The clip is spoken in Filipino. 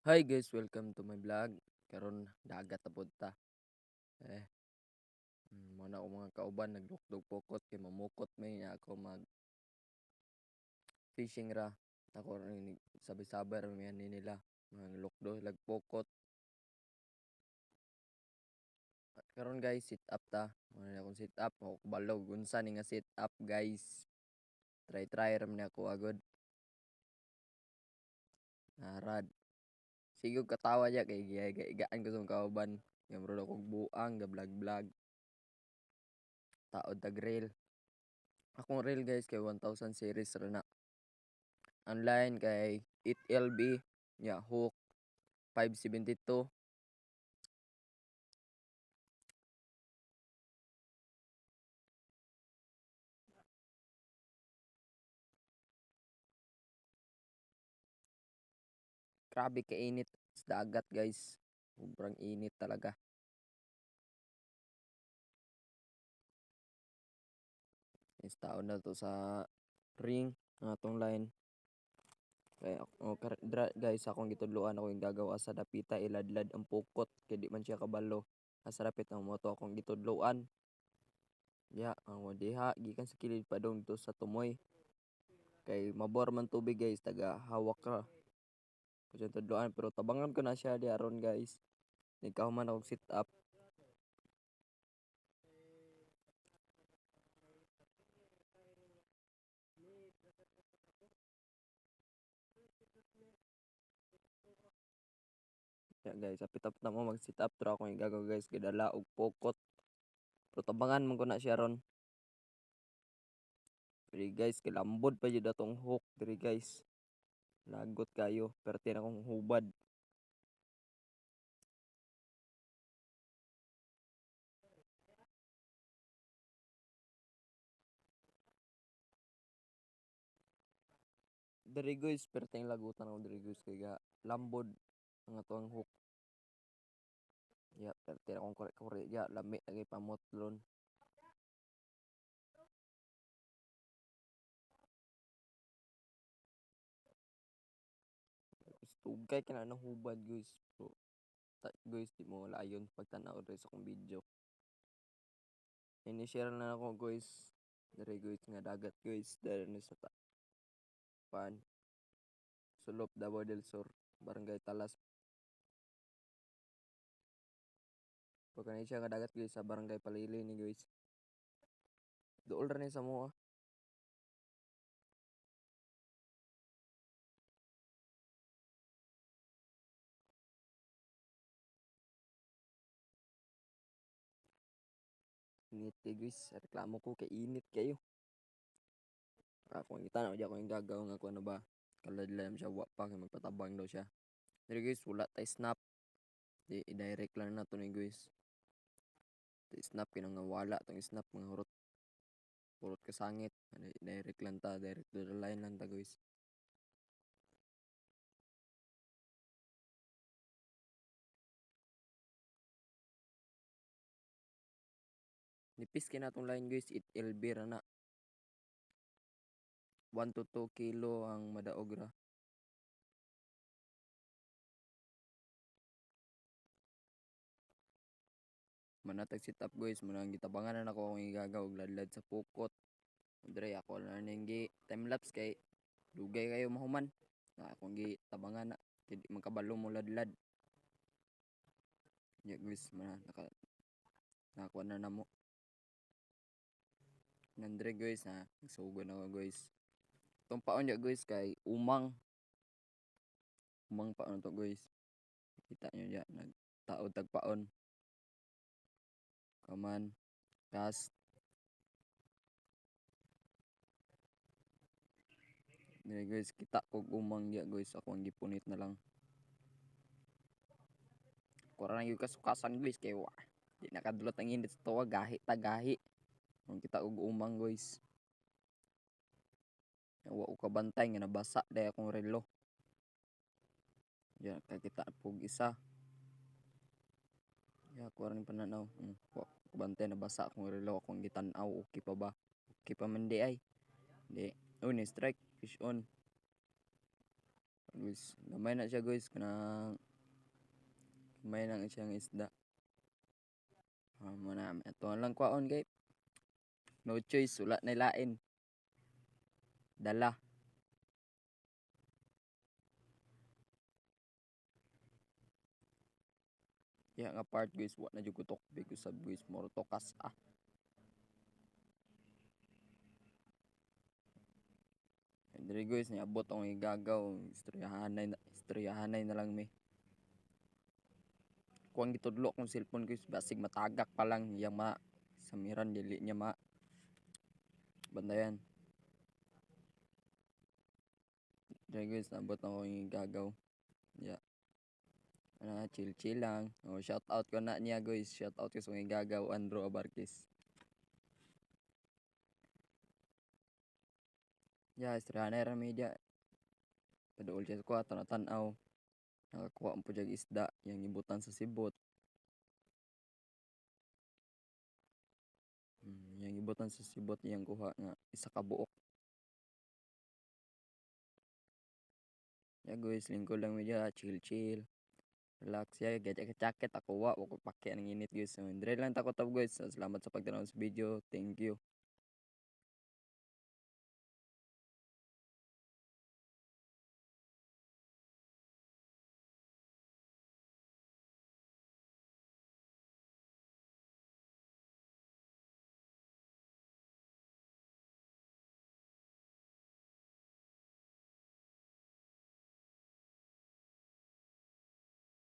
Hi guys, welcome to my vlog. Karon dagat ta pud ta. Eh, mo na ako mga kauban naglukdog pokot kay mamukot may niya ako mag fishing ra. Ako rin sabi-sabi ra mi nila. Mga lukdo lagpokot. Karon guys, sit up ta. Mo na akong sit up, ako balog unsa ni nga sit up guys. Try ra man ako agad. Narad. Sige katawa niya kay gigaan ko sa kauban. Nga bro akong buang ga vlog. Taod tag reel. Akong reel guys kay 1000 series ra na. Online kay 8LB, ya hook 572. Grabe kainit sa dagat guys. Sobrang init talaga. Is taon na to sa ring ang atong line. Kaya guys akong gitudloan ako yung gagawa sa dapita iladlad ang pukot kay di man siya kabalo. Asa rapit ang moto akong gitudloan. Ya, ang diha gikan sa kilid pa dong to sa tumoy. Kay mabor man tubig guys, taga hawak ra. Kasi tudloan pero tabangan ko na siya di aron guys. Ikaw man ako sit up. Ya guys, apit-apit na mo mag-sit up pero ako yung gagaw guys, gidala og pokot. Pero tabangan man ko na siya ron. Diri guys, kilambod pa jud atong hook diri guys. Lagot kayo, perti na akong hubad. Diri guys, perting lagutan ako diri guys kay ga lambod ang atong hook. Ya, perti na akong kore-kore ya, lami lagi pamotlon. Tugay ka na ng hubad guys. So, guys, di mo layon pagtanaw rin sa akong video. Ini-share na ako guys. Diri guys nga dagat guys. Diri ni sa pan. Sulop Davao del Sur. Barangay Talas. Pagka siya nga dagat guys sa Barangay Palili ni guys. Dool ra ni sa mo. Init kay guys. Reklamo ko kay init kayo. Ako ang itanaw di ako yung gagaw nga kung ano ba. Kaladlam siya wapa kay magpatabang daw siya. Pero guys wala tay snap. Di i-direct lang na to ni guys. Tay snap kinang nga wala tong snap mga hurot. Purot ka sangit. Direct lang ta. Direct to the line lang ta guys. Nipis kay natong line guys. It LB ra na. 1 to 2 kilo ang madaog ra. Manatag sit up guys. Manang gitabangan na ako akong igagaw og ladlad sa pukot. Dre ako na ning gi time lapse kay dugay kayo mahuman. Na akong gi tabangan na. Kay di magkabalo mo ladlad. Ya guys, nakakuha na namo. Nandre guys ha. Nagsugo na ako guys. Itong paon ya guys kay umang. Umang paon to guys. Kita nyo ya. Nagtaod tagpaon. Kaman. Cast. Dire guys, kita kog umang ya guys. Ako ang gipunit na lang. Kura na yung kasukasan guys. Kaya wah. Di nakadulot ang init sa tuwa. Gahi tagahi. Kung kita og umang guys. Wa ko kabantay nga nabasa dahil akong relo. Ya, kita pug isa. Ya, kuha rin pananaw. Wa ko kabantay nabasa akong relo. Akong gitanaw. Okay pa ba? Okay pa man di ay. Di. Oh, ni strike. Fish on. Guys, gamay na siya guys, kanang gamay na siyang isda. Muna, ito lang kwaon kay. No choice, wala na lain. Dala. Kaya nga part guys, wala na jud ko tokbig usab guys, moro tokas ah. Diri guys, niabot akong igagaw, istoryahanay na lang mi. Kuang gitudlo kong cellphone guys, basig matagak pa lang yang samiran dili niya bandayan. Diri guys, nabot akong igagaw. Yeah. Chill lang. Shout out ko na niya guys. Shout out ko sa mga gagaw Andrew Abarquez. Yeah, istoryahanay ra media. Paduol siya ko tan-aw. Nakakuha mo po diyag isda, yang ibutan sa sibot. Yang ibutan sa sibot, yang kuha nga isa ka buok. Yeah guys, lingkod lang media, chill. Relax ya, jacket ako wa ko pake ng init guys. So, dire lang tako tab guys. So, salamat sa pagtanaw sa video. Thank you.